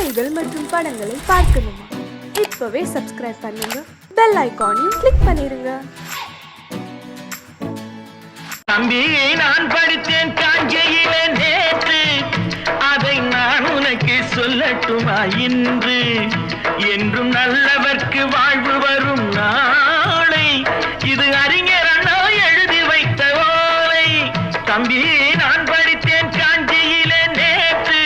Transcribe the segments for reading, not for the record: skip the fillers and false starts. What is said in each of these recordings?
செய்திகள் மற்றும் படங்களை பார்க்கணுமா? இப்பவே சப்ஸ்கிரைப் பண்ணுங்க, பெல் ஐகானையும் கிளிக் பண்ணிருங்க. தம்பி, நான் படித்தேன் காஞ்சியிலே நேற்று, அதை நான் உனக்கு சொல்லட்டுமா இன்று? என்றும் நல்லவர்க்கு வாழ்வு வரும் நாளை, இது அறிஞர் அண்ணா எழுதி வைத்த ஓலை. தம்பி, நான் படித்தேன் காஞ்சியிலே நேற்று,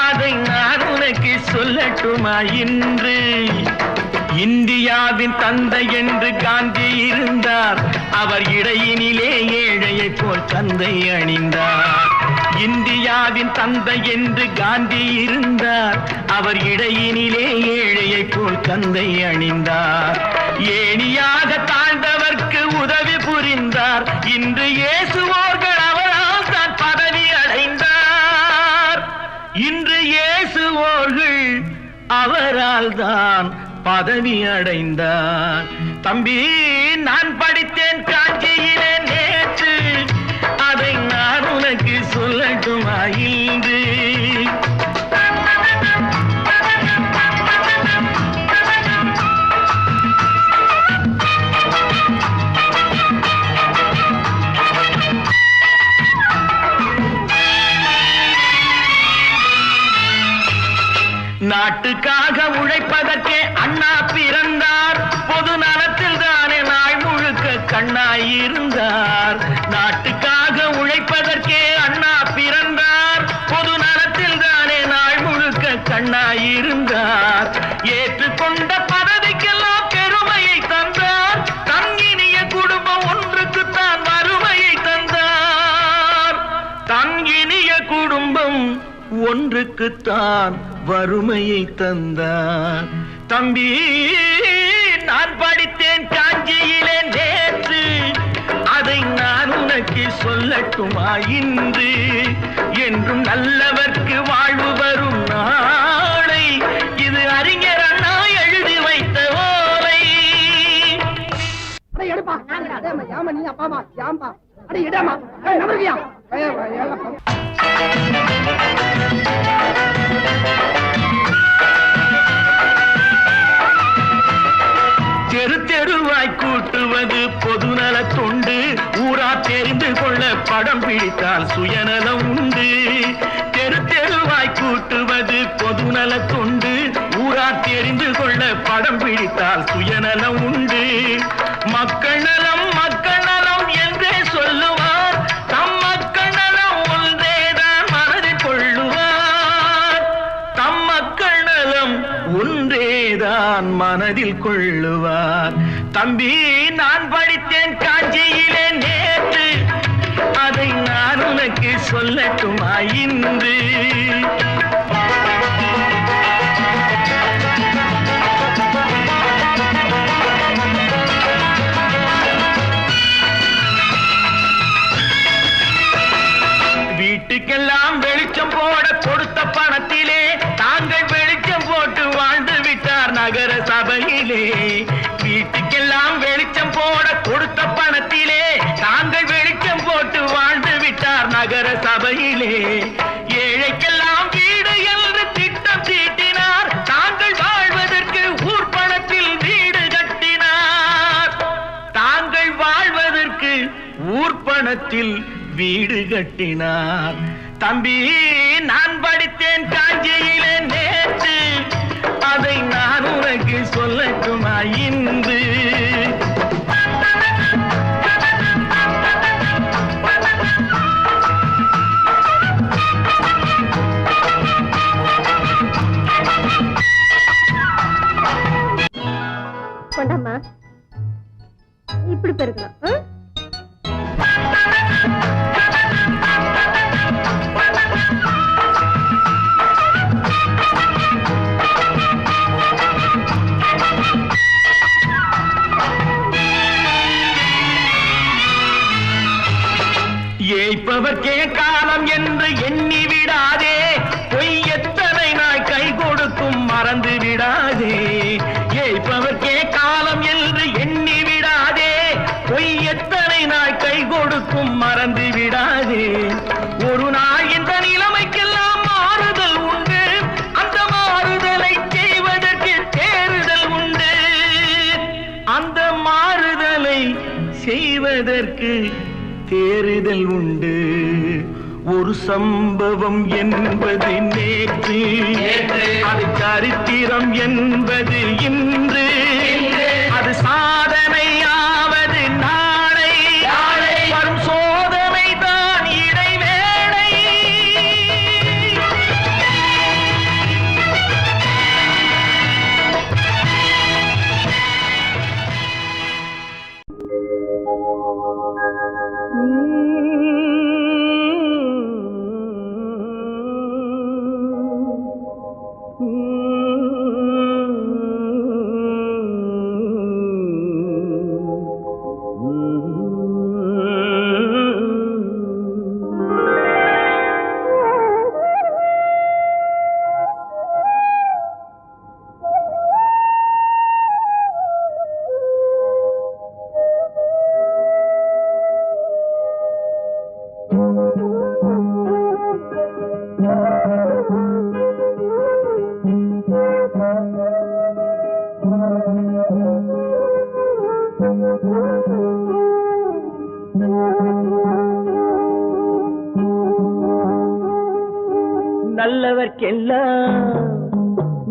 அதை நான் உனக்கு சொல்லட்டுமா இன்று? இந்தியாவின் தந்தை என்று காந்தி இருந்தார், அவர் இடையினிலே ஏழையை போல் தந்தை அணிந்தார். இந்தியாவின் தந்தை என்று காந்தி இருந்தார், அவர் இடையினிலே ஏழையை போல் தந்தை அணிந்தார். ஏணியாக தாழ்ந்தவர்க்கு உதவி புரிந்தார், இன்று இயேசுவோர்கள் அவரால் தான் பதவி அடைந்தார். இன்று இயேசுவோர்கள் அவரால் தான் பதவி அடைந்தார். தம்பி, நான் படித்தேன் காஞ்சியிலே நேற்று, அதை நான் உனக்கு சொல்லட்டுமா இன்று? நாட்டுக்காக உழைப்பதற்கே அண்ணா பிறந்தார், பொது நலத்தில் தானே நாள் முழுக்க கண்ணாயிருந்தார். நாட்டுக்காக உழைப்பதற்கே அண்ணா பிறந்தார், பொது நலத்தில் தானே நாள் முழுக்க கண்ணாயிருந்தார். ஏற்றுக்கொண்ட பதவிக்கெல்லாம் பெருமையை தந்தார், தங்கினிய குடும்பம் ஒன்றுக்குத்தான் வறுமையை தந்தார். தங்கினிய குடும்பம் ஒன்றுக்குத்தான் வறுமையை தந்தார். தம்பி, நான் படித்தேன் காஞ்சியிலே நேற்று, அதை நான் உனக்கு சொல்லட்டுமா இன்று? என்றும் நல்லவர்க்கு வாழ்வு வரும் நாளை, இது அறிஞர் அண்ணா எழுதி வைத்த ஓலை. தெரு தெருவாய் கூட்டுவது பொதுநல தொண்டு, ஊரா தெரிந்து கொள்ள படம் பிடித்தால் சுயநலம் உண்டு. தெரு தெருவாய் கூட்டுவது பொதுநல தொண்டு, ஊரா தெரிந்து கொள்ள படம் பிடித்தால் சுயநலம் உண்டு. மக்கள் நலம் மக்கள் நலம் என்றே சொல்லுவார், தம் மக்கள் நலம் ஒன்றேதான் மனதில் கொள்ளுவார். தம் மக்கள் நலம் ஒன்றேதான் மனதில் கொள்ளுவார். தம்பி, நான் படித்தேன் காஞ்சியிலே நேற்று, அதை நான் உனக்கு சொல்லட்டுமா இன்று? வீட்டுக்கெல்லாம் வெளிச்சம் போட கொடுத்த பணத்திலே தாங்கள் வெளிச்சம் போட்டு வாழ்ந்து விட்டார் நகர சபையிலே. வீட்டுக்கெல்லாம் வெளிச்சம் போட கொடுத்த பணத்திலே தாங்கள் வெளிச்சம் போட்டு வாழ்ந்து விட்டார் நகர சபையிலே. ஏழைக்கெல்லாம் வீடு என்று திட்டம் தீட்டினார், தாங்கள் வாழ்வதற்கு ஊர் பணத்தில் வீடு கட்டினார். தாங்கள் வாழ்வதற்கு ஊர் பணத்தில் வீடு கட்டினார். தம்பி, நான் படித்தேன் காஞ்சியிலே நேற்று, அதை நான் உனக்கு சொல்லட்டுமா இன்று? கொண்டாமா, இப்படி பெருக்கலாம். ஏய்ப்பவர்க்கே காலம் என்று எண்ணி விடாதே, பொய் எத்தனை நாய் கை கொடுக்கும் மறந்து விடாதே. ஏய்ப்பவர்க்கே காலம் என்று எண்ணி விடாதே, பொய் தேறுதல் உண்டு. ஒரு சம்பவம் என்பது நேற்று, அது சரித்திரம் என்பது இன்று, அது சாதனையாவது நாளை, வரும் சோதனை தான் இடைவேளை.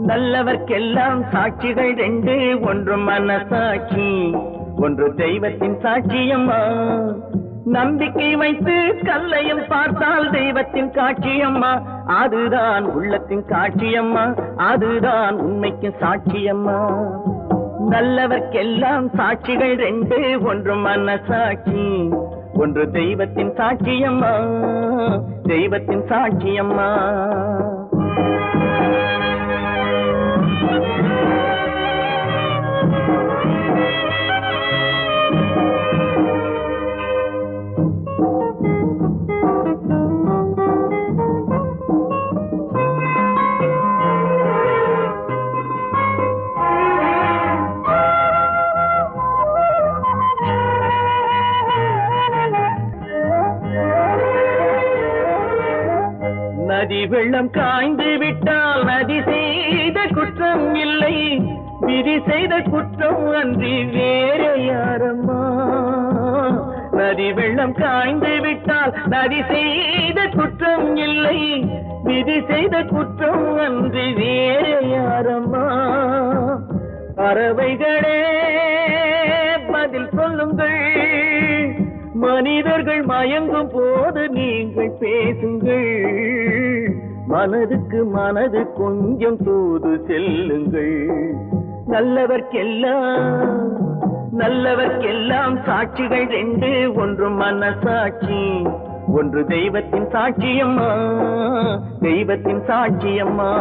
நல்லவர்க்கெல்லாம் சாட்சிகள் ரெண்டு, ஒன்று மனசாட்சி, ஒன்று தெய்வத்தின் சாட்சியம்மா. நம்பிக்கை வைத்து கல்லையும் பார்த்தால் தெய்வத்தின் காட்சியம்மா, அதுதான் உள்ளத்தின் காட்சியம்மா, அதுதான் உண்மைக்கு சாட்சியம்மா. நல்லவர்க்கெல்லாம் சாட்சிகள் ரெண்டு, ஒன்று மனசாட்சி, ஒன்று தெய்வத்தின் சாட்சியம்மா, தெய்வத்தின் சாட்சியம்மா. நதி வெள்ளம் காய்ந்து விட்டால் நதி செய்த குற்றம் இல்லை, விதி செய்த குற்றம் அன்றி வேறு யாரம்மா. நதி வெள்ளம் காய்ந்து விட்டால் நதி செய்த குற்றம் இல்லை, விதி செய்த குற்றம் அன்றி வேறு யாரம்மா. பறவைகளே பதில் சொல்லுங்கள், மனிதர்கள் மயங்கும் போது நீங்கள் பேசுங்கள், மனதுக்கு மனது கொஞ்சம் தூது செல்லுங்கள். நல்லவர்க்கெல்லாம் சாட்சிகள் ரெண்டு, ஒன்று மனசாட்சி, ஒன்று தெய்வத்தின் சாட்சியம்மா, தெய்வத்தின் சாட்சியம்மா.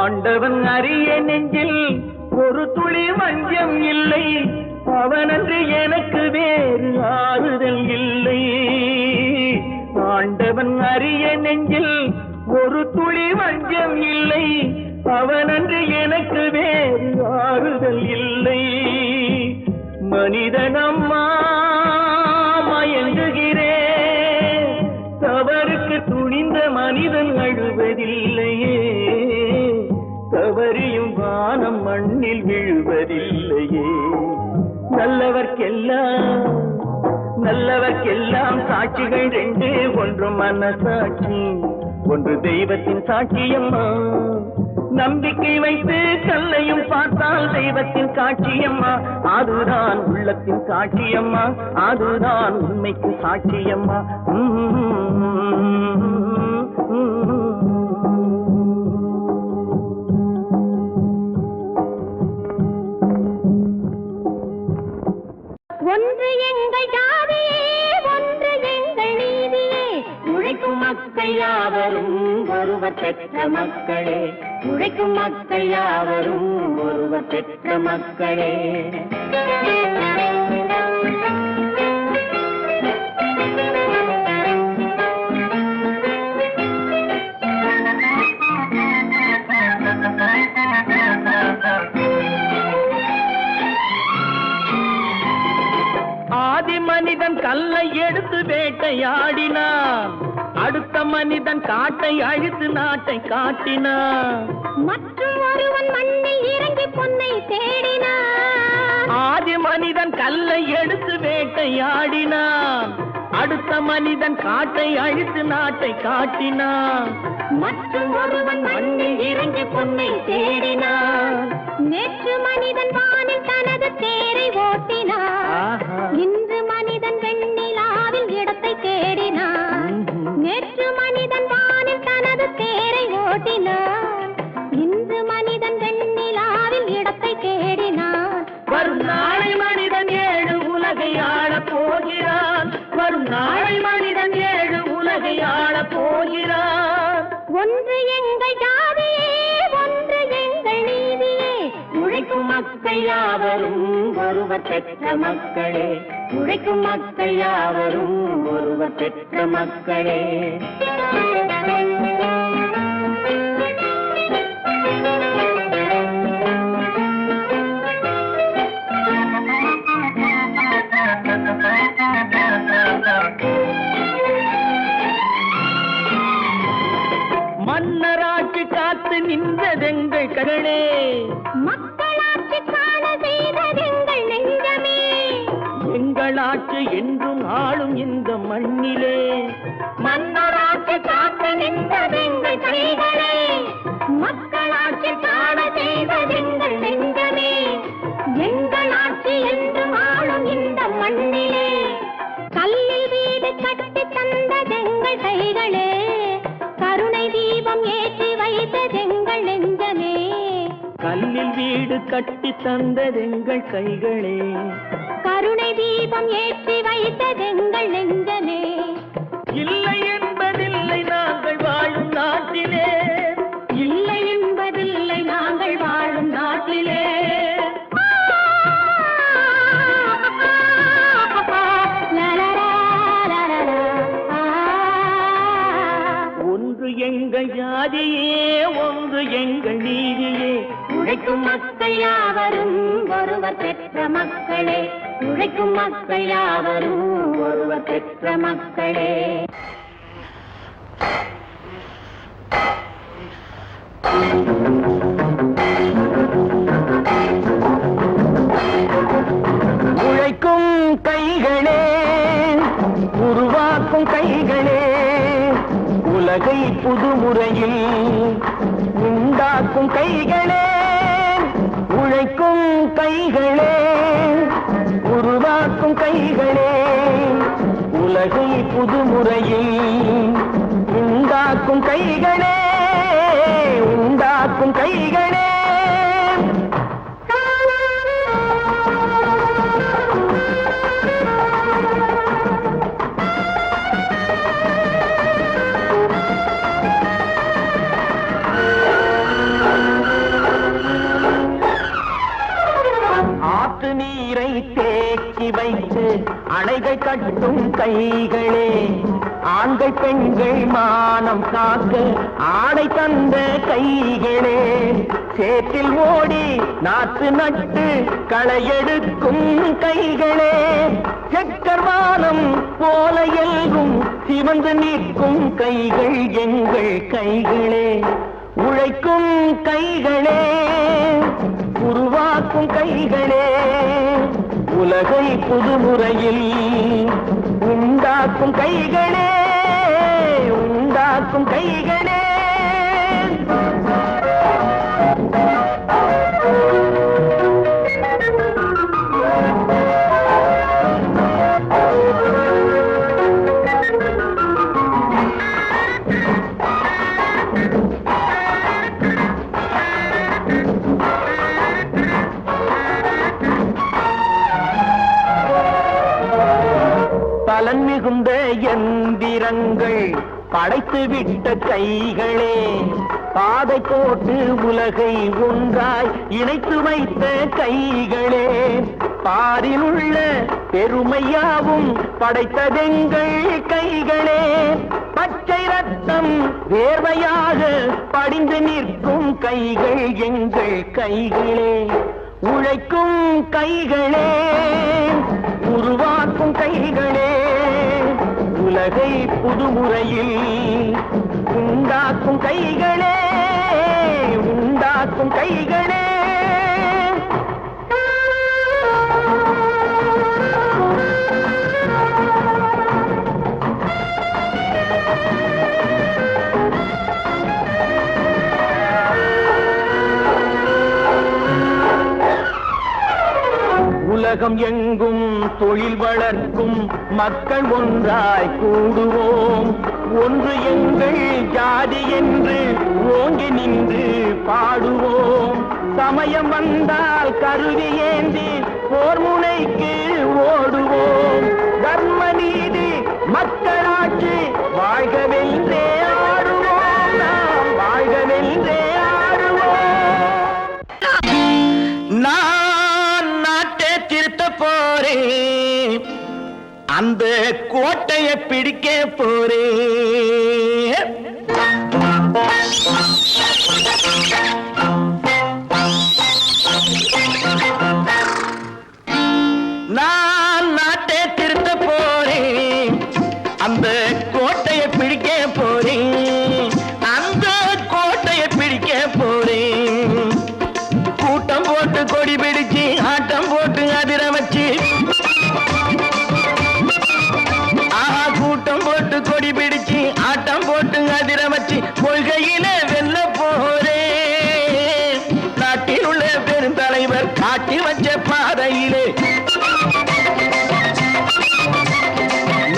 ஆண்டவன் அறிய நெஞ்சில் ஒரு துளி வஞ்சம் இல்லை, அவனன்று எனக்கு வேறு ஆறுதல் இல்லை. ஆண்டவன் அறிய நெஞ்சில் ஒரு துளி வஞ்சம் இல்லை, அவனன்று எனக்கு வேறு ஆறுதல் இல்லை. மனிதனம்மா மயங்குகிறேன், தவறுக்கு துணிந்த மனிதன் அழுவதில்லையே, தவறியும் வானம் மண்ணில் விழுவதில்லையே. நல்லவர்க்கெல்லாம் சாட்சிகள் ரெண்டு, ஒன்று மனசாட்சி, ஒன்று தெய்வத்தின் சாட்சியம்மா. நம்பிக்கை வைத்து கல்லையும் பார்த்தால் தெய்வத்தின் காட்சியம்மா, அதுதான் உள்ளத்தின் காட்சியம்மா, அதுதான் உண்மைக்கு சாட்சியம்மா. ஒன்று எங்கள் ஜாதியே, ஒன்று எங்கள் நீதியே, உழைக்கும் மக்கள் யாவரும் ஒருவர் பெற்ற மக்களே, உழைக்கும் மக்கள் யாவரும் ஒருவர் பெற்ற மக்களே. கல்லை எடுத்து வேட்டையாடினான், அடுத்த மனிதன் காட்டை அழித்து நாட்டை காட்டினான். மற்றும் ஒருவன் மண்ணில் இறங்கி பொன்னை தேடினான். ஆதி மனிதன் கல்லை எடுத்து வேட்டையாடினான், அடுத்த மனிதன் காட்டை அழித்து நாட்டை காட்டினான். மற்றும் ஒருவன் மண்ணில் இறங்கி பொன்னை தேடினான். நேற்று மனிதன் வானில் தனது தேரை ஓட்டினான், இன்று மனிதன் வெண்ணிலாவில் இடத்தை தேடினான். நேற்று மனிதன் வானில் தனது தேரை ஓட்டினான், இன்று மனிதன் வெண்ணிலாவில் இடத்தை தேடினான். வரும் நாளை மனிதன் 7 உலகை ஆளப் போகிறான், வரும் நாளை மனிதன் 7 உலகை ஆளப் போகிறான். ஒன்று எங்கள் ஜாதியே, ஒன்று எங்கள் நீதியே, உழைக்கும் மக்கள் யாவரும் ஒருவர் பெற்ற மக்களே, உழைக்கும் மக்கள் யாவரும் ஒருவர் பெற்ற மக்களே. மன்னராட்சி காத்து நின்றதெங்கள் கரணே, மக்களாட்சி காண செய்ததெங்கள் நெஞ்சமே, எங்களாட்சி என்றும் ஆளும் இந்த மண்ணிலே. மன்னராட்சி காத்து நின்றதெங்கள் கைகளே, மக்களாட்சி காண செய்ததெங்கள் நெஞ்சமே, எங்களாட்சி என்றும் ஆளும் இந்த மண்ணிலே. கல்லில் வீடு கட்டி தந்ததெங்கள் கைகளே, கருணை தீபம் ஏற்றி வைத்ததெங்கள் நெஞ்சமே. கல்லில் வீடு கட்டி தந்ததெங்கள் கைகளே, கருணை தீபம் ஏற்றி வைத்ததெங்கள் நெஞ்சமே. இல்லை என்பதில்லை நாங்கள் வாழும் நாட்டிலே, இல்லை என்பதில்லை நாங்கள் வாழும் நாட்டிலே. ஒன்று எங்கள் ஜாதியே, ஒன்று எங்கள் நீதியே, உழைக்கும் மக்கள் யாவரும் ஒருவர் பெற்ற மக்களே, உழைக்கும் மக்கள் யாவரும் ஒருவர் பெற்ற மக்களே. உழைக்கும் கைகளே, உருவாக்கும் கைகளே, உலகை புதுமுறையில் உண்டாக்கும் கைகளே. உழைக்கும் கைகளே, உருவாக்கும் கைகளே, உலகை புதுமுறையில் உண்டாக்கும் கைகளே, உண்டாக்கும் கைகளே. ஆற்று நீரை தேக்கி வைத்து அணைகள் கட்டும் கைகளே, ஆண்கள் பெண்கள் மானம் காக்க ஆடை தந்த கைகளே, சேற்றில் ஓடி நாற்று நட்டு களையெடுக்கும் கைகளே, செக்கர்வானம் போல எல்கும் சிவந்து நிற்கும் கைகள் எங்கள் கைகளே. உழைக்கும் கைகளே, உருவாக்கும் கைகளே, உலகை புதுமுறையில் உண்டாக்கும் கைகளே, உண்டாக்கும் கைகளே. பலன் மிகுந்த எந்திரங்கள் படைத்து விட்ட கைகளே, பாதை போட்டு உலகை ஒன்றாய் இணைத்து வைத்த கைகளே, பாரில் உள்ள பெருமையாவும் படைத்ததெங்கள் கைகளே, பச்சை ரத்தம் வேர்வையாக படிந்து நிற்கும் கைகள் எங்கள் கைகளே. உழைக்கும் கைகளே, உருவாக்கும் கைகளே, உலகை புதுமுறையில் உண்டாக்கும் கைகளே, உண்டாக்கும் கைகளே. உலகம் எங்கும் தொழில் வளர்க்கும் மக்கள் ஒன்றாய் கூடுவோம். ஒன்று எங்கள் ஜாதி என்று ஓங்கி நின்று பாடுவோம். சமயம் வந்தால் கருவி ஏந்தி போர் முனைக்கு ஓடுவோம். தர்ம நீதி மக்களாட்சி வாழ்கவென்றே ஆடுவோம். நாம் வாழ்கவென்றே ஆடுவோம். போறேன், அந்த கோட்டையை பிடிக்க போறேன். நான் நாட்டை திருத்த போறேன், அந்த கோட்டையை பிடிக்க போறேன். அந்த கோட்டையை பிடிக்க போறேன். கூட்டம் போட்டு கொடி பிடிச்சு ஆட்டம் போட்டு அதிர வச்சு, கூட்டம் போட்டு கொடி பிடிச்சு ஆட்டம் போட்டு அதிர வச்சு கொள்கையில வெல்ல போறேன். நாட்டில் உள்ள பெருந்தலைவர் காட்டி வச்ச பாதையிலே,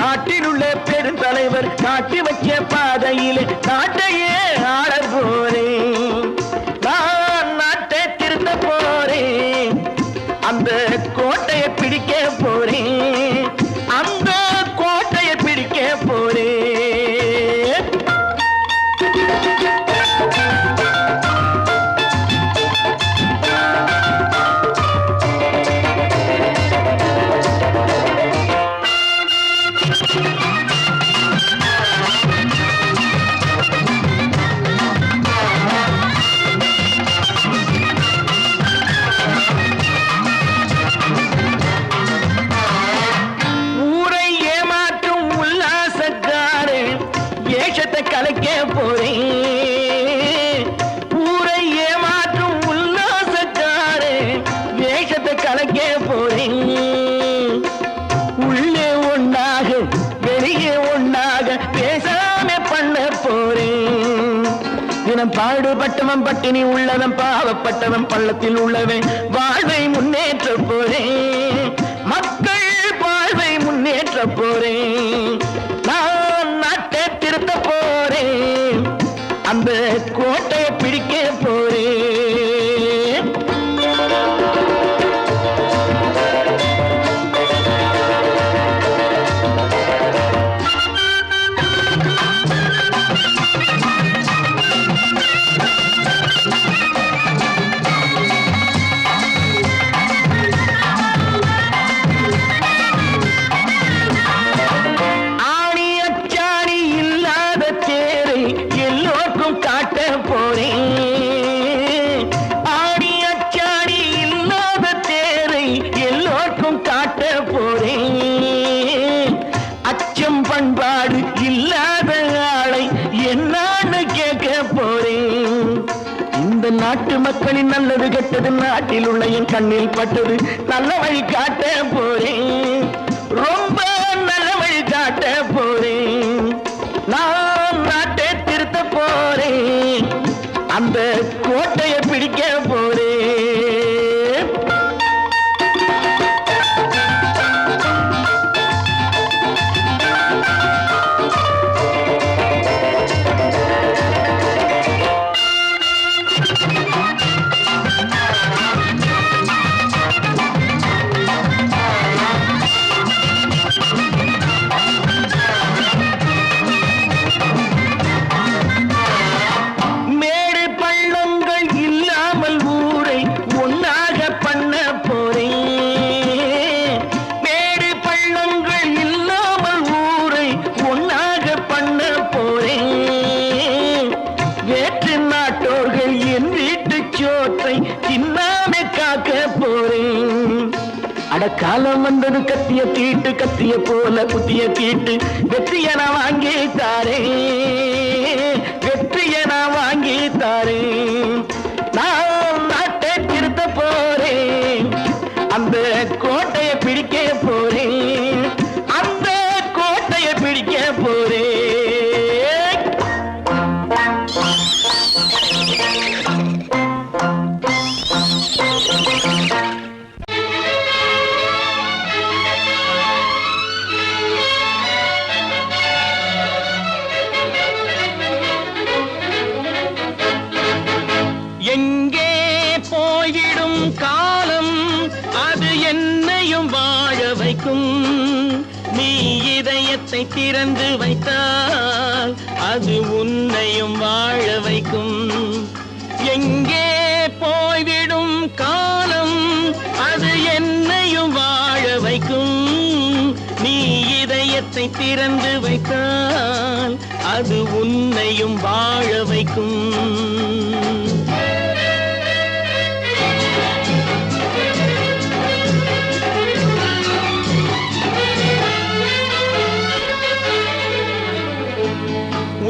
நாட்டில் உள்ள பெருந்தலைவர் காட்டி வச்ச பாதையிலே நாட்டையே ஆள போறேன். நான் நாட்டை திருத்த போறேன், அந்த கோட்டையை பிடிக்க போறேன். அந்த கோட்டையை பிடிக்க போறேன். கலைக்க போறேன். ஊரை ஏமாற்றும் உல்லாசக்காரே வேஷத்தை கலைக்க போறேன். உள்ளே ஒன்னாக வெளியே ஒன்னாக பேசாம பண்ண போறேன். தினம் பாடுபட்டவன் பட்டினி உள்ளவன் பாவப்பட்டவன் பள்ளத்தில் உள்ளவன் வாழ்வை முன்னேற்ற போறேன். மக்கள் வாழ்வை முன்னேற்ற போறேன். நான் நாட்டை திருத்த போறேன், அந்த கோட்டையை பிடிக்க போறேன். பண்பாடு இல்லாத ஆளை என்னான்னு கேட்க போறேன். இந்த நாட்டு மக்களின் நல்லது கெட்டது நாட்டில் உள்ள என் கண்ணில் பட்டது. நல்ல வழி காட்ட போறேன், ரொம்ப நல்ல வழி காட்ட போறேன். நான் நாட்டை திருத்த போறேன், அந்த கோட்டையை பிடிக்க போறேன். மேடு பள்ளம் காலம் வந்தது கத்திய போல புத்திய தீட்டு வெற்றிய நான் வாங்கி தாரேன், வெற்றிய நான் வாங்கி தாரேன். நான் நாட்டை திருத்த போறேன், அந்த கோட்டையை பிடிக்க போறேன், அந்த கோட்டையை பிடிக்க போறேன். எங்கே போய்விடும் காலம் அது என்னையும் வாழ வைக்கும், நீ இதயத்தை திறந்து வைத்தால் அது உன்னையும் வாழ வைக்கும். எங்கே போய்விடும் காலம் அது என்னையும் வாழ வைக்கும், நீ இதயத்தை திறந்து வைத்தால் அது உன்னையும் வாழ வைக்கும்.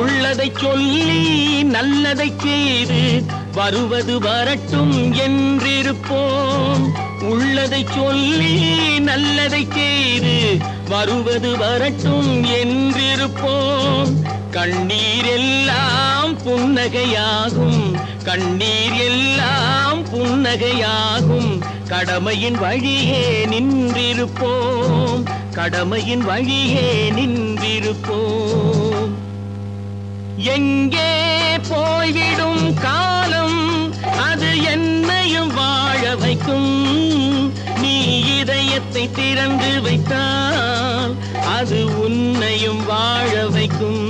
உள்ளதை சொல்லி நல்லதை செய்து வருவது வரட்டும் என்றிருப்போம், உள்ளதை சொல்லி நல்லதை செய்து வருவது வரட்டும் என்றிருப்போம். கண்ணீர் எல்லாம் புன்னகையாகும், கண்ணீர் எல்லாம் புன்னகையாகும், கடமையின் வழியே நின்றிருப்போம், கடமையின் வழியே நின்றிருப்போம். எங்கே போய்விடும் காலம் அது என்னையும் வாழ வைக்கும், நீ இதயத்தை திறந்து வைத்தால் அது உன்னையும் வாழ வைக்கும்.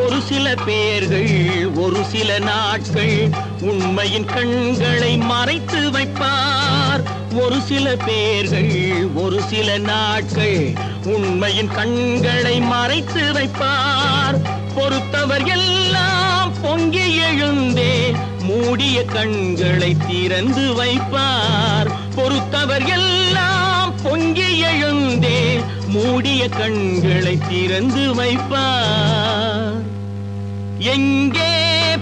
ஒரு சில பேர்கள் ஒரு சில நாட்கள் உண்மையின் கண்களை மறைத்து வைப்பார், ஒரு சில பேர்கள் ஒரு சில நாட்கள் உண்மையின் கண்களை மறைத்து வைப்பார். பொறுத்தவர் எல்லாம் பொங்கி எழுந்தே மூடிய கண்களை திறந்து வைப்பார், பொறுத்தவர் எல்லாம் பொங்கி எழுந்தே மூடிய கண்களை திறந்து வைப்பார். எங்கே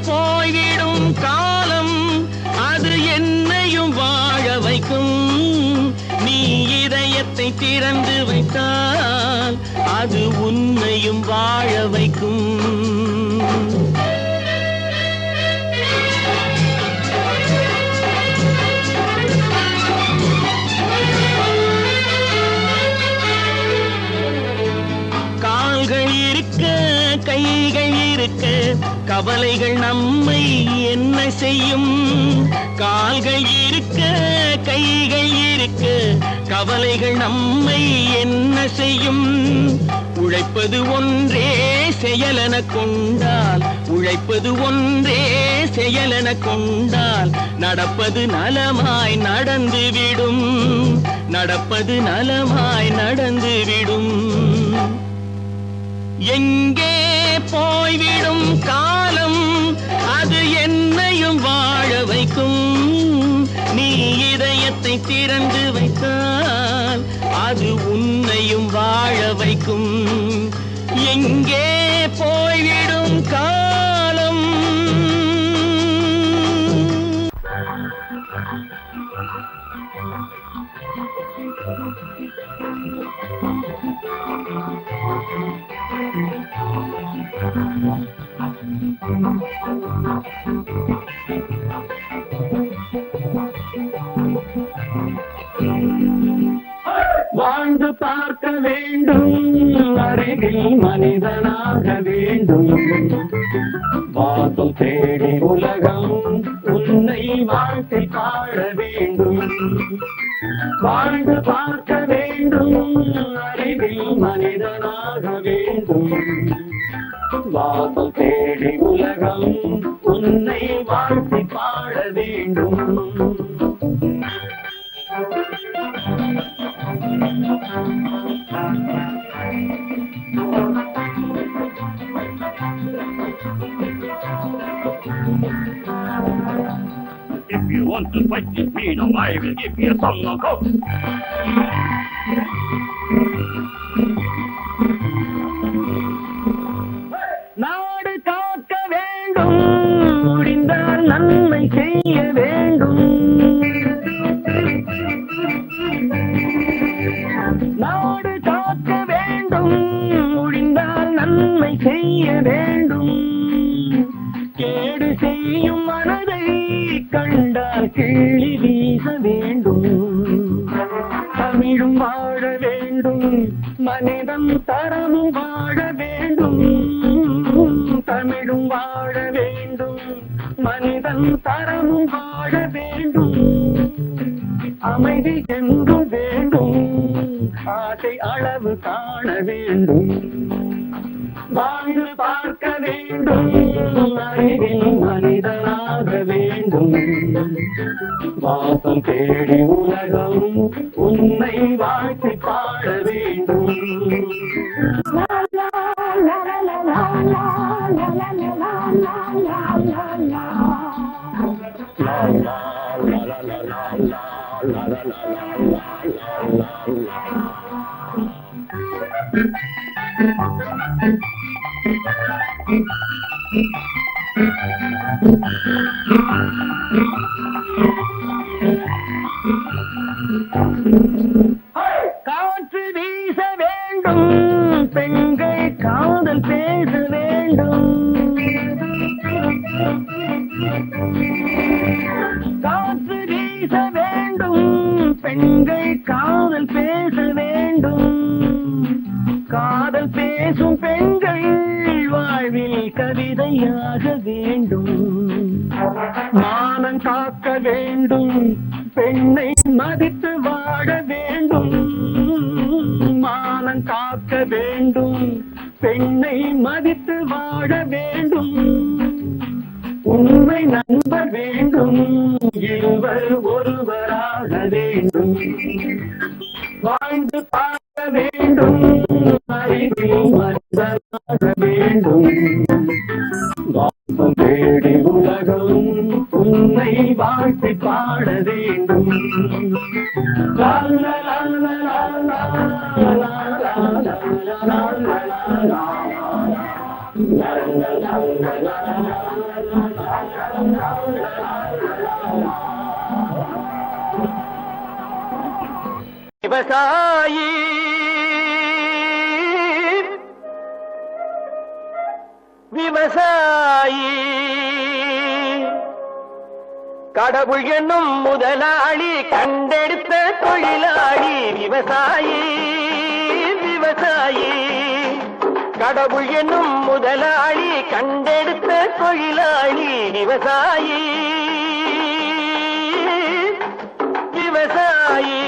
போய்விடும் காலம் அது என்னையும் வாழ வைக்கும், நீ இதயத்தை திறந்து வைத்தால் அது உன்னையும் வாழ வைக்கும். கால்கள் இருக்க கைகள் இருக்க கவலைகள் நம்மை என்ன செய்யும், கால்கள் இருக்க கைகள் இருக்க கவலைகள் நம்மை என்ன செய்யும். உழைப்பது ஒன்றே செயலென கொண்டால், உழைப்பது ஒன்றே செயலென கொண்டால் நடப்பது நலமாய் நடந்துவிடும், நடப்பது நலமாய் நடந்துவிடும். எங்கே போய்விடும் காலம் அது என்னையும் வாழ வைக்கும், நீ இதயத்தை திறந்து வைத்தால் அது உன்னையும் வாழ வைக்கும். எங்கே போய்விடும் காலம். வாழ்ந்து பார்க்க வேண்டும், அறிவில் மனிதனாக வேண்டும், வாசம் தேடி உலகம் உன்னை வாழ்க்கை பாட வேண்டும். வாழ்ந்து பார்க்க வேண்டும், அறிவில் மனிதனாக வேண்டும், வாசம் தேடி உலகம் உன்னை வாழ்க்கை பாட வேண்டும். want to fight with me, now I will give you some knockout. நாடு காக்க வேண்டும், முடிந்தால் நன்மை செய்ய வேண்டும். நாடு காக்க வேண்டும், முடிந்தால் நன்மை செய்ய வேண்டும். கேடு செய்யும் மனதை கண்டால் கிள்ளி வீச வேண்டும். தமிழும் வாழ வேண்டும், மனிதம் தரமும் வாழ வேண்டும். தமிழும் வாழ வேண்டும், மனிதன் தரமும் வாழ வேண்டும். அமைதி என்றும் வேண்டும், ஆசை அளவு காண வேண்டும். வாழ்ந்து பார்க்க வேண்டும், அறிவில் மனிதனாக வேண்டும். வாசம் தேடி உலகம் உன்னை வாழ்த்தி பாட வேண்டும். காற்று வீச வேண்டும், பெண்கள் காதல் பேச வேண்டும். காற்று வீச வேண்டும், பெண்கள் காதல் பேச வேண்டும். காதல் பேசும் பெண்கள் வாழ்வில் கவிதையாக வேண்டும். மானம் காக்க வேண்டும், பெண்ணை மதித்து வாழ வேண்டும். மானம் காக்க வேண்டும், பெண்ணை மதித்து வாழ வேண்டும். உண்மை நண்பர் வேண்டும், இருவர் ஒருவராக வேண்டும். வாழ்ந்து பார்க்க வேண்டும், அறிவில் மனிதனாக வேண்டும். வாசம் தேடி உலகம் உன்னை வாழ்த்தி பாட வேண்டும். லா லா லா லா லா லா லா லா லா. விவசாயி விவசாயி கடவுள் என்னும் முதலாளி கண்டெடுத்த தொழிலாளி. விவசாயி விவசாயி கடவுள் என்னும் முதலாளி கண்டெடுத்த தொழிலாளி. விவசாயி விவசாயி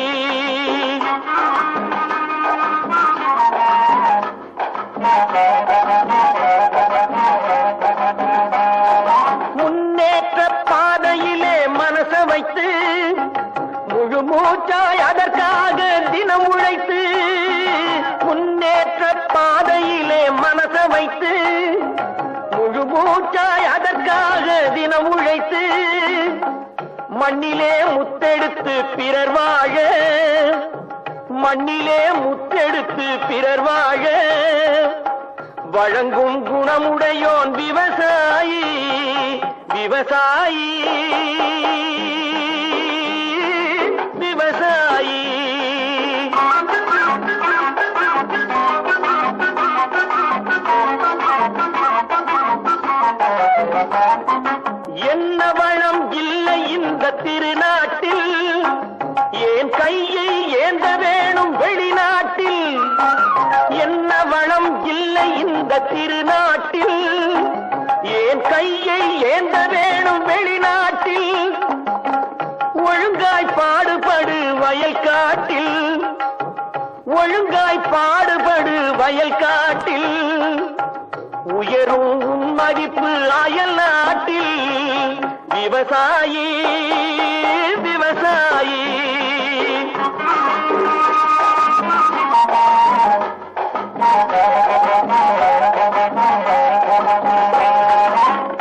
முன்னேற்ற பாதையிலே மனச வைத்து முழு மூச்சாய் அதற்காக தினம் உழைத்து. முன்னேற்ற பாதையிலே மனச வைத்து முழு மூச்சாய் அதற்காக தினம் உழைத்து. மண்ணிலே முத்தெடுத்து பிறர் வாழ, மண்ணிலே முத்தெடுத்து பிறர் வாழ வழங்கும் குணமுடையோன் விவசாயி. விவசாயி விவசாயி என்ன வளம் இல்லை இந்த திருநாட்டில், ஏன் கையை ஏந்த வேணும் வெளிநாட்டில். என்ன வளம் இல்லை இந்த திருநாட்டில், ஏன் கையை ஏந்த வேணும் வெளிநாட்டில். ஒழுங்காய் பாடுபடு வயல் காட்டில், ஒழுங்காய் பாடுபடு வயல் காட்டில். உயரும் மதிப்பு அயல் நாட்டில். விவசாயி விவசாயி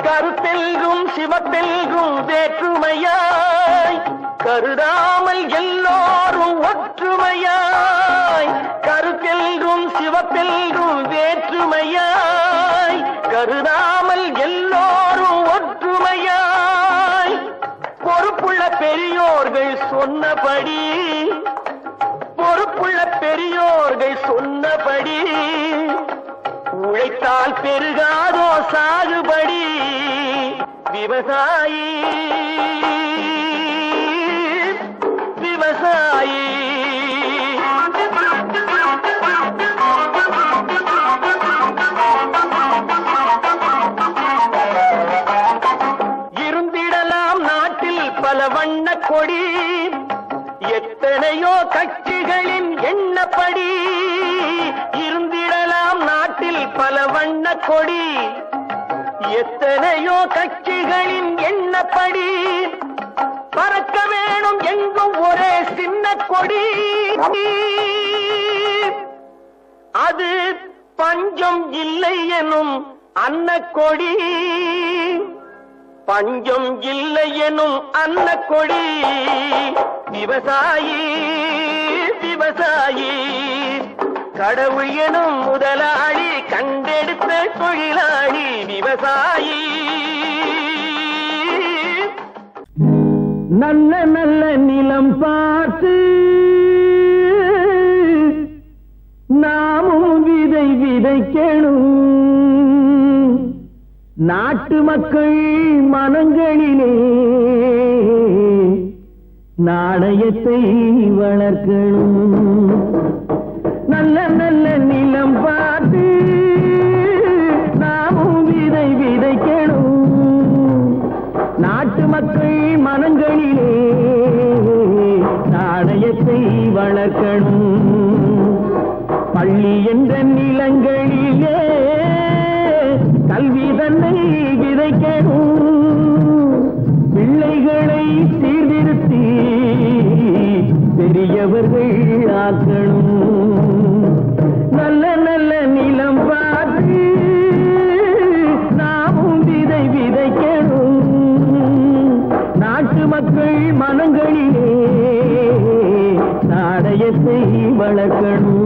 கருத்தெல்கும் சிவத்தெல்கும் வேற்றுமையாய் கருதாமல் எல்லோரும் ஒற்றுமையாய், கருத்தெல்லும் சிவப்பெல்லும் வேற்றுமையாய், கருதாமல் எல்லோரும் ஒற்றுமையாய், பொறுப்புள்ள பெரியோர்கள் சொன்னபடி, பொறுப்புள்ள பெரியோர்கள் சொன்னபடி, உழைத்தால் பெருகாதோ சாகுபடி, விவசாயி விவசாயி. இருந்திடலாம் நாட்டில் பல வண்ண கொடி, எத்தனையோ கட்சிகளின் எண்ணப்படி, இருந்திடலாம் நாட்டில் பல வண்ண கொடி, எத்தனையோ கட்சிகளின் எண்ணப்படி, பறக்க வேணும் எங்கும் ஒரே சின்ன கொடி, அது பஞ்சம் இல்லை எனும் அன்னக்கொடி, பஞ்சம் இல்லை எனும் அன்னக்கொடி, விவசாயி விவசாயி, கடவுள் எனும் முதலாளி கண்டெடுத்த தொழிலாளி விவசாயி. நல்ல நல்ல நிலம் பார்த்து நாமும் விதை விதைக்கணும், நாட்டு மக்கள் மனங்களிலே நாணயத்தை வளர்க்கணும். நல்ல நல்ல நிலம் பார்த்து நாமும் விதை விதைக்கணும், நாட்டு மக்கள் மனங்களிலே நாணயத்தை வளர்க்கணும். பள்ளி என்ற நிலங்களிலே கல்வி தன்னை விதைக்கணும், பிள்ளைகளை சீர்திருத்தி பெரியவர்கள் ஆக்கணும். நல்ல நல்ல நிலம் பார்த்து நாமும் விதை விதைக்கணும், நாட்டு மக்கள் மனங்களிலே நாணயத்தை வளர்க்கணும்.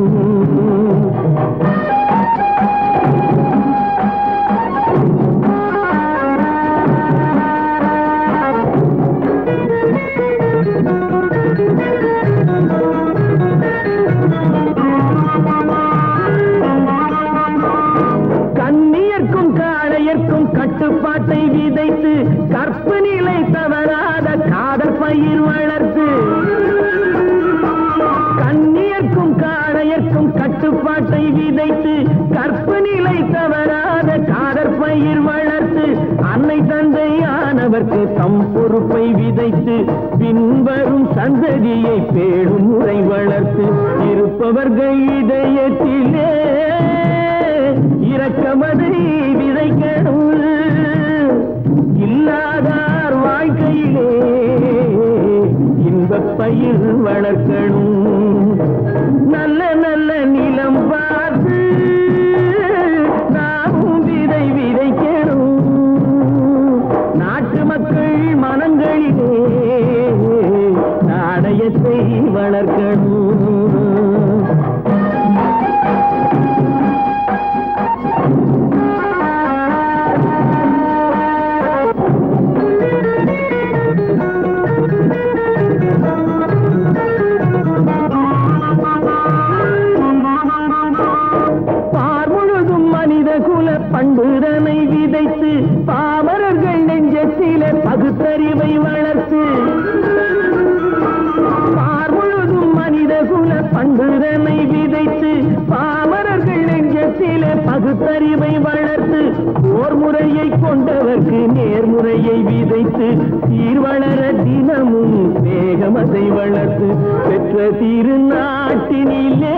கண்ணியர்க்கும் காளையர்க்கும் கட்டுப்பாட்டை விதைத்து கற்பு நிலை தவறாத காதல் பயிர் வளர்த்து, கண்ணியர்க்கும் காளையர்க்கும் கட்டுப்பாட்டை விதைத்து கற்பு நிலை தவறாத காதல் பயிர் வளர்த்து, அன்னை தந்தை ஆனவர்க்கு தம் பொறுப்பை விதைத்து பின்வரும் சந்ததியை பேடும் முறை வளர்த்து, இருப்பவர்கள் இதயத்திலே இரக்கமதை விதைக்கணும், இல்லாதார் வாழ்க்கையிலே இன்பப் பயிர் வளர்க்கணும். நல்ல நல்ல நிலம் பார்த்து நாமும் விதை விதைக்கணும், நாட்டு மக்கள் மனங்களிலே நாணயத்தை வளர்க்கணும். பண்புதனை விதைத்து பாமரர்கள் நெஞ்சத்திலே பகுத்தறிவை வளர்த்து, பார்முழுதும் மனித குல பண்புதனை விதைத்து பாமரர்கள் நெஞ்சத்திலே பகுத்தறிவை வளர்த்து, போர் முறையை கொண்டவர்க்கு நேர்முறையை விதைத்து சீர்வளர தினமும் வேகமதை வளர்த்து, பெற்ற திருநாட்டினிலே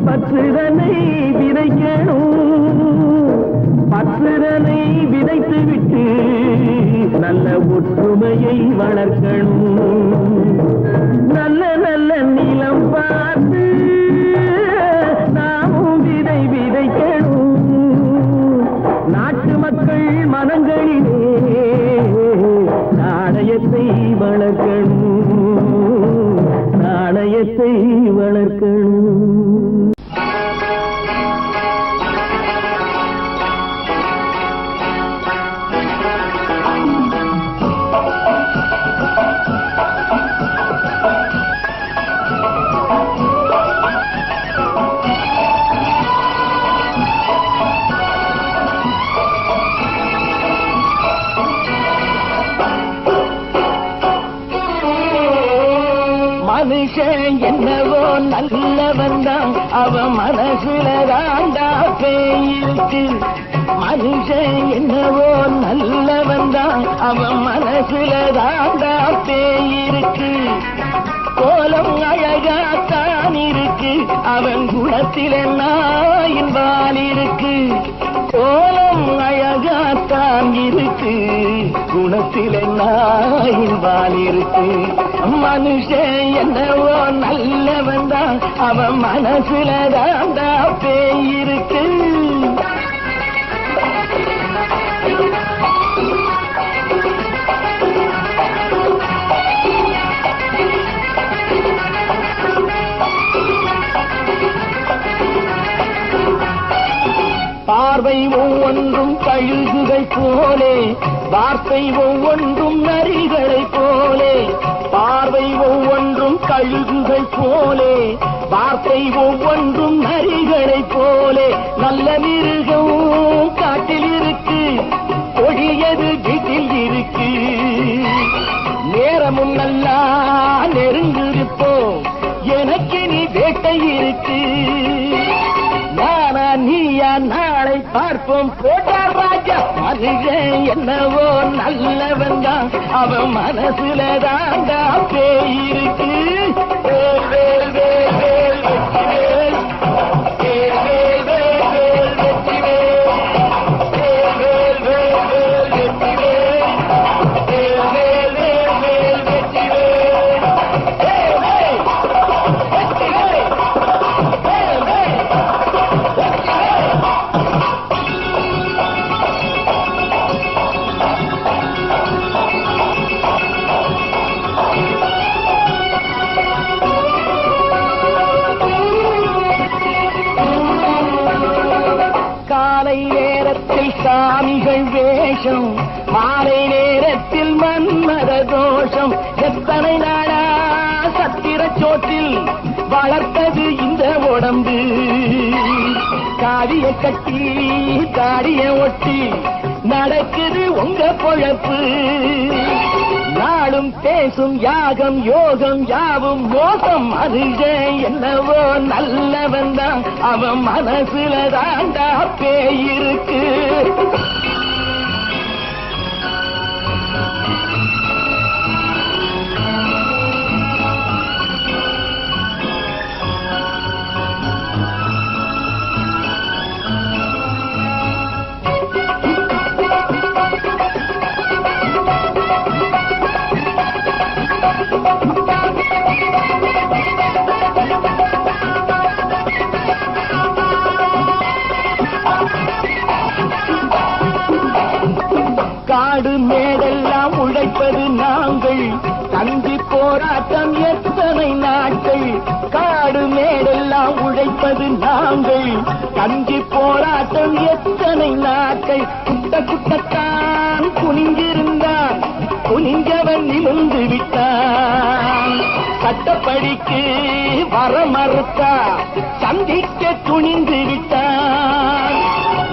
பற்றுதனை விதைக்கணும், பற்றுதனை விதைத்து விட்டு நல்ல ஒற்றுமையை வளர்க்கணும். நல்ல நல்ல நிலம் பார்த்து நாமும் விதை விதைக்கணும், நாட்டு மக்கள் மனங்களிலே நாணயத்தை வளர்க்கணும். என்னவோ நல்லவன் தான் அவன் மனசுல தாண்டா பேயிருக்கு. மனுஷன் என்னவோ நல்லவன் தான் அவன் மனசுல தாண்டா பேயிருக்கு. கோலம் அழகாத்தான் இருக்கு அவன் குணத்தில நாயின் வால் இருக்கு. கோலம் அழகாத்தான் இருக்கு குணத்தில நாயின் வால் இருக்கு. மனுஷன் என்னவோ நல்லவன் தான் அவன் மனசுல தாண்டா பேயிருக்கு. பார்வை ஒவ்வொன்றும் கழுகுகள் போலே வார்த்தை ஒவ்வொன்றும் நரிகளை போலே. பார்வை ஒவ்வொன்றும் கழுகுகள் போலே வார்த்தை ஒவ்வொன்றும் நரிகளை போலே. நல்ல மிருகம் காட்டில் இருக்கு கொடியது வீட்டில் இருக்கு. நேரமும் நல்லா நெருங்கிருப்போம் எனக்கு நீ வேட்டை இருக்கு. நானா நீயா நாளை பார்ப்போம் போட்டா ராஜா. மனுஷன் என்னவோ நல்லவன் தான் அவன் மனசுல தாண்டா பேயிருக்கு. சாமிகள் வேஷம் மாலை நேரத்தில் மன்மத தோஷம். எத்தனை நாளா சத்திர சோற்றில் வளர்த்தது இந்த உடம்பு. காவிய கட்டி தாடிய ஒட்டி நடக்குது உங்க பொழப்பு. நாளும் பேசும் யாகம் யோகம் யாவும் மோசம். மனுஷன் என்னவோ நல்லவன் தான் அவன் மனசுல தாண்டா பேயிருக்கு. காடு மேடெல்லாம் உழைப்பது நாங்கள் தந்தி போராட்டம் எத்தனை நாட்கள். காடு மேடெல்லாம் உழைப்பது நாங்கள் தந்தி போராட்டம் எத்தனை நாட்கள். குட்ட குட்டத்தான் குனிஞ்சிருந்தான் குனிஞ்சவன் நிமிர்ந்து விட்டான். சட்டப்படிக்கு வர மறுத்தா சந்திக்க துணிந்து விட்டான்.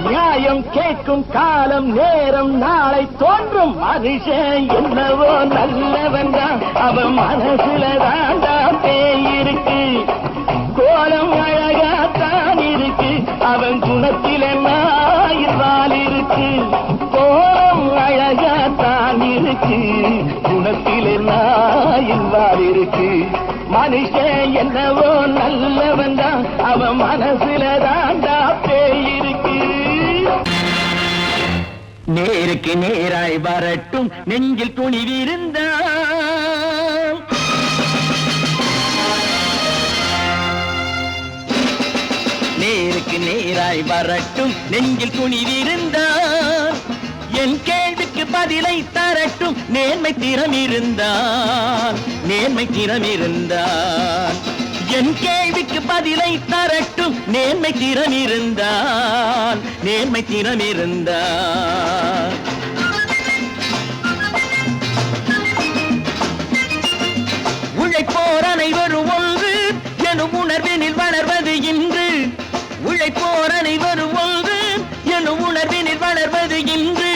நியாயம் கேட்கும் காலம் நேரம் நாளை தோன்றும். மனுஷன் என்னவோ நல்லவன் தான் அவன் மனசுல தாண்டா பேயிருக்கு. கோலம் அழகாத்தான் இருக்கு அவன் குணத்தில நாயின் வால் இருக்கு. கோலம் அழகாத்தான் இருக்கு குணத்தில நாயின் வால் இருக்கு. மனுஷன் என்னவோ நல்லவன் தான் அவன் மனசுல தாண்டா பேயிருக்கு. நேருக்கு நேராய் வரட்டும் நெஞ்சில் துணிவிருந்தான். நேருக்கு நேராய் வரட்டும் நெஞ்சில் துணிவிருந்தான். என் கேள்விக்கு பதிலை தரட்டும் நேர்மை திறம் இருந்தான். நேர்மை திறம் இருந்தான். என் கேள்விக்கு பதிலை தரட்டும் நேர்மை திறம் இருந்தான். நேர்மை திறம் இருந்தான். உழைப்போர் அனைவரும் ஒன்று எனும் உணர்வினில் வளர்வது இன்று. உழைப்போர் அனைவரும் ஒன்று எனும் உணர்வினில் வளர்வது இன்று.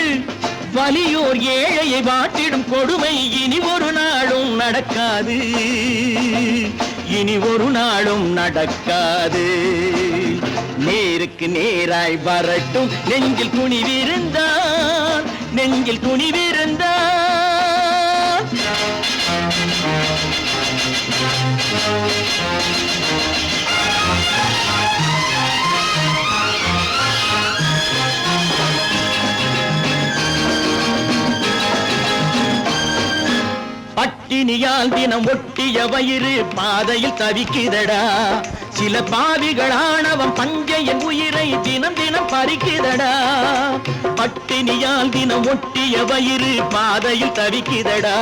வலியோர் ஏழையை வாட்டிடும் கொடுமை இனி ஒரு நாளும் நடக்காது. இனி ஒரு நாளும் நடக்காது. நேருக்கு நேராய் வரட்டும் நெஞ்சில் துணிவிருந்தான், நெஞ்சில் துணிவிருந்தான். பட்டினியால் தினம் ஒட்டிய வயிறு பாதையில் தவிக்குதடா. சில பாவிகளானவன் பஞ்சையின் உயிரை தினம் தினம் பறிக்குதடா. பட்டினியால் தினம் ஒட்டிய வயிறு பாதையில் தவிக்குதடா.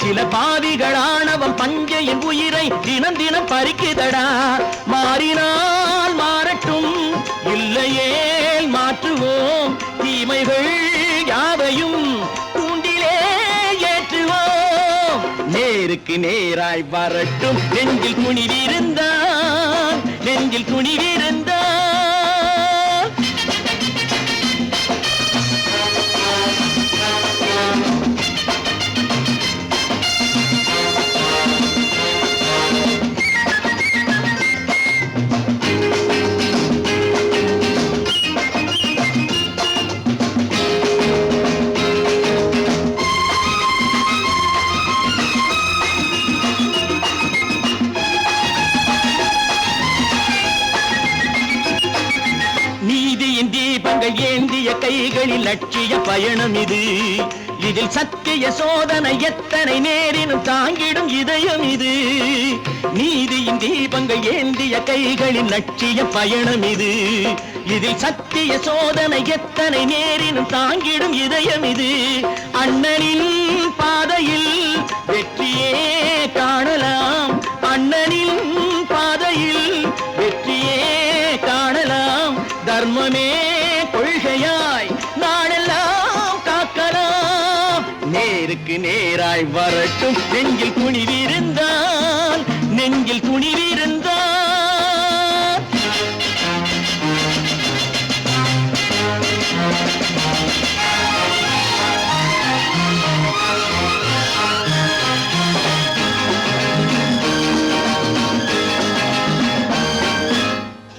சில பாவிகளானவன் பஞ்சையின் உயிரை தினம் தினம் பறிக்குதடா. மாறினால் மாறட்டும், இல்லையே மாற்றுவோம், தீமைகள் யாவையும் தூண்டிலே ஏற்றுவோம். நேருக்கு நேராய் வரட்டும் நெஞ்சில் துணிவிருந்தான், நெஞ்சில் துணிவிருந்தான். நீதியின் தீபங்கள் ஏந்திய கைகளில் லட்சிய பயணம் இது. இதில் சத்திய சோதனை எத்தனை நேரினும் தாங்கிடும் இதயம் இது. நீதியின் தீபங்கள் ஏந்திய கைகளில் லட்சிய பயணம் இது. இதில் சத்திய சோதனை எத்தனை நேரினும் தாங்கிடும் இதயம் இது. அண்ணனின் பாதையில் வெற்றியே காணலாம், அண்ணனின் பாதையில் வெற்றியே காணலாம். தர்மமே கொள்கையாய் நாளெல்லாம் காக்கலாம். நேருக்கு நேராய் வரட்டும் நெஞ்சில் துணிவிருந்தான், நெஞ்சில் துணிவிருந்தான்.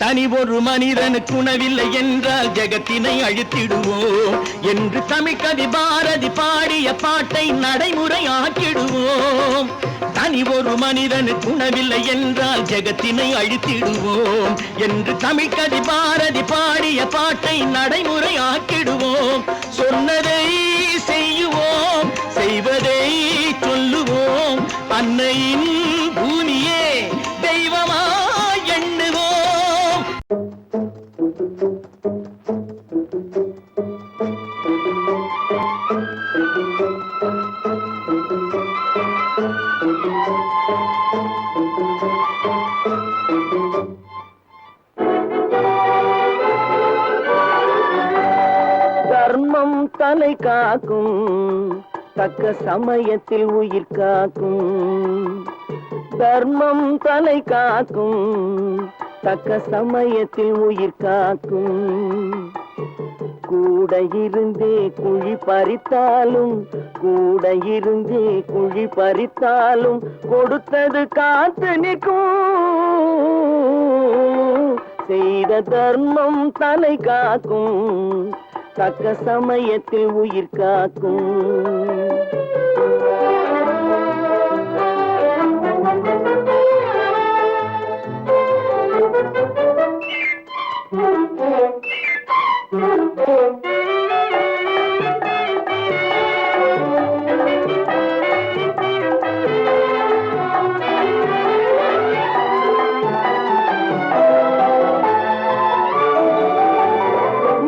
தனி ஒரு மனிதனுக்கு உணவில்லை என்றால் ஜெகத்தினை அழித்திடுவோம் என்று தமிழ்கவி பாரதி பாடிய பாட்டை நடைமுறையாக்கிடுவோம். தனி ஒரு மனிதனுக்கு உணவில்லை என்றால் ஜெகத்தினை அழித்திடுவோம் என்று தமிழ்கவி பாரதி பாடிய பாட்டை நடைமுறையாக்கிடுவோம். சொன்னதை செய்யுவோம், செய்வதை சொல்லுவோம், அன்னையின் பூமியே தெய்வமா எண்ணுவோம். தர்மம் தலை காக்கும், தக்க சமயத்தில் உயிர் காக்கும். தர்மம் தலை காக்கும், தக்க சமயத்தில் உயிர் காக்கும். கூட இருந்தே குழி பறித்தாலும், கூட இருந்தே குழி பறித்தாலும் கொடுத்தது காத்து நிற்கும். செய்த தர்மம் தலை காக்கும், தக்க சமயத்தில் உயிர் காக்கும்.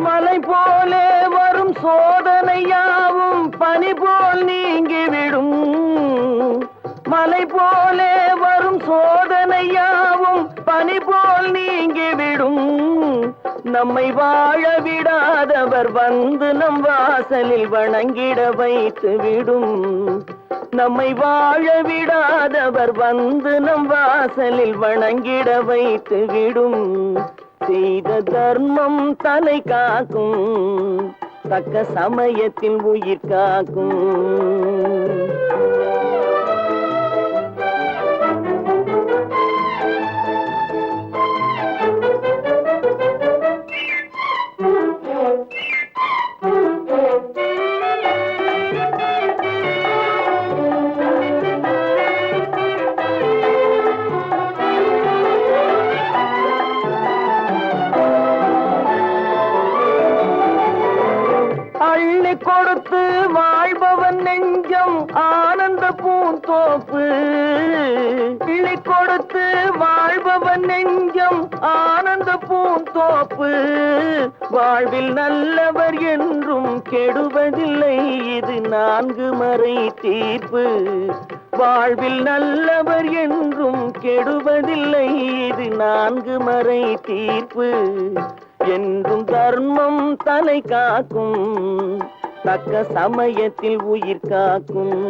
மலை போலே வரும் சோதனையாவும் பனி போல் நீங்கிவிடும். மலை போலே வரும் சோதனையாவும் பனி போல் நீங்கிவிடும். நம்மை வாழ விடாதவர் வந்து நம் வாசலில் வணங்கிட வைத்து விடும். நம்மை வாழ விடாதவர் வந்து நம் வாசலில் வணங்கிட வைத்து விடும். செய்த தர்மம் தலை காக்கும், தக்க சமயத்தில் உயிர் காக்கும். கொடுத்து வாழ்பவன் நெஞ்சம் ஆனந்த பூந்தோப்பு. கிள்ளி கொடுத்து வாழ்பவன் நெஞ்சம் ஆனந்த பூந்தோப்பு. வாழ்வில் நல்லவர் என்றும் கெடுவதில்லை, இது 4 மறை தீர்ப்பு. வாழ்வில் நல்லவர் என்றும் கெடுவதில்லை, இது 4 மறை தீர்ப்பு. என்றும் தர்மம் தலை காக்கும், தக்க சமயத்தில் உயிர் காக்கும்.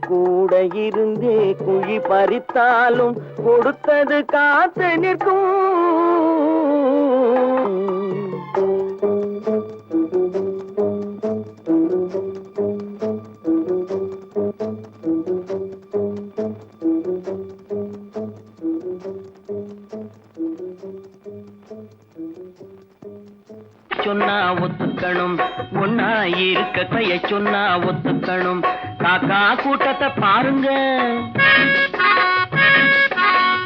கூட இருந்தே குழி பறித்தாலும் கொடுத்தது காத்து நிற்கும். சொன்னா ஒத்துக்கணும், ஒன்னா இருக்க கைய சொன்னா ஒத்துக்கணும். காக்கா கூட்டத்தை பாருங்க,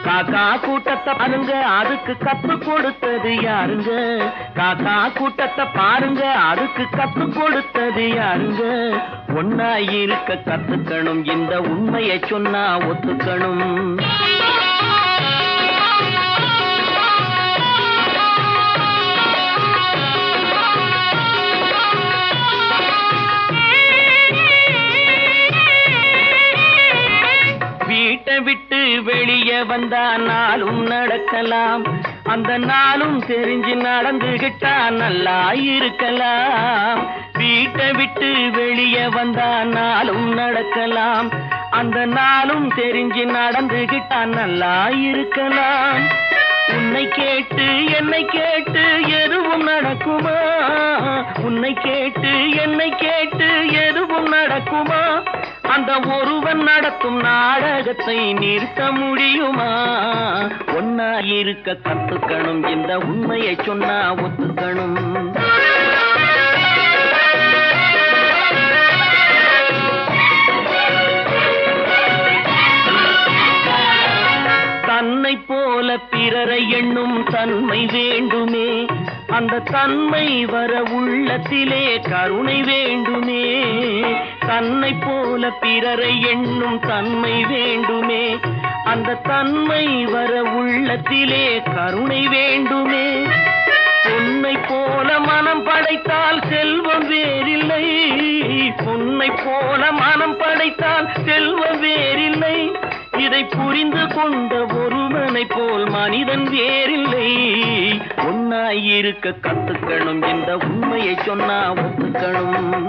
காக்கா கூட்டத்தை பாருங்க, அதுக்கு கத்து கொடுத்தது யாருங்க? காக்கா கூட்டத்தை பாருங்க, அதுக்கு கத்து கொடுத்தது யாருங்க? ஒன்னா இருக்க கத்துக்கணும், இந்த உண்மையை சொன்னா ஒத்துக்கணும். வீட்டை விட்டு வெளியே வந்தா நாளும் நடக்கலாம், அந்த நாளும் தெரிஞ்சு நடந்துகிட்டா நல்லா இருக்கலாம். வீட்டை விட்டு வெளியே வந்தா நாளும் நடக்கலாம், அந்த நாளும் தெரிஞ்சு நடந்துகிட்டா நல்லா இருக்கலாம். உன்னை கேட்டு என்னை கேட்டு எதுவும் நடக்குமா? உன்னை கேட்டு என்னை கேட்டு எதுவும் நடக்குமா? அந்த ஒருவன் நடத்தும் நாடகத்தை நிறுத்த முடியுமா? ஒன்னா இருக்க கத்துக்கணும், இந்த உண்மையை சொன்னா ஒத்துக்கணும். தன்னை போல பிறரை எண்ணும் தன்மை வேண்டுமே, அந்த தன்மை வர உள்ளத்திலே கருணை வேண்டுமே. தன்னை போல பிறரை எண்ணும் தன்மை வேண்டுமே, அந்த தன்மை வர உள்ளத்திலே கருணை வேண்டுமே. பொன்னை போல மனம் படைத்தால் செல்வம் வேறில்லை, பொன்னை போல மனம் படைத்தால் செல்வம் வேறில்லை. இதை புரிந்து கொண்ட ஒருவனை போல் மனிதன் வேறில்லை. ஒன்னாயிருக்க கத்துக்கணும், இந்த உண்மையை சொன்னா ஒத்துக்கணும்.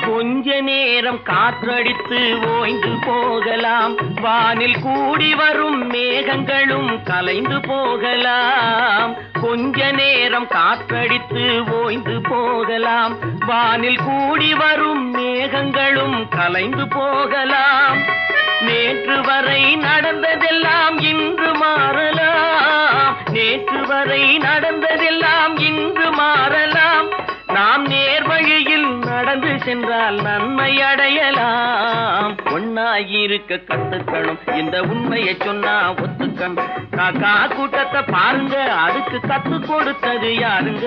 கொஞ்ச நேரம் காற்றடித்து ஓய்ந்து போகலாம், வானில் கூடி வரும் மேகங்களும் கலைந்து போகலாம். கொஞ்ச நேரம் காற்றடித்து ஓய்ந்து போகலாம், வானில் கூடி வரும் மேகங்களும் கலைந்து போகலாம். நேற்று வரை நடந்ததெல்லாம் இன்று மாறலாம், நேற்று வரை நடந்ததெல்லாம் இன்று மாறலாம். நாம் நேர் வழியில் நடந்து சென்றால் நன்மை அடையலாம். ஒன்னாயிருக்க கத்துக்கணும், இந்த உண்மையை சொன்னா ஒத்துக்கணும். காக்கா கூட்டத்தை பாருங்க, அதுக்கு கத்து கொடுத்தது யாருங்க?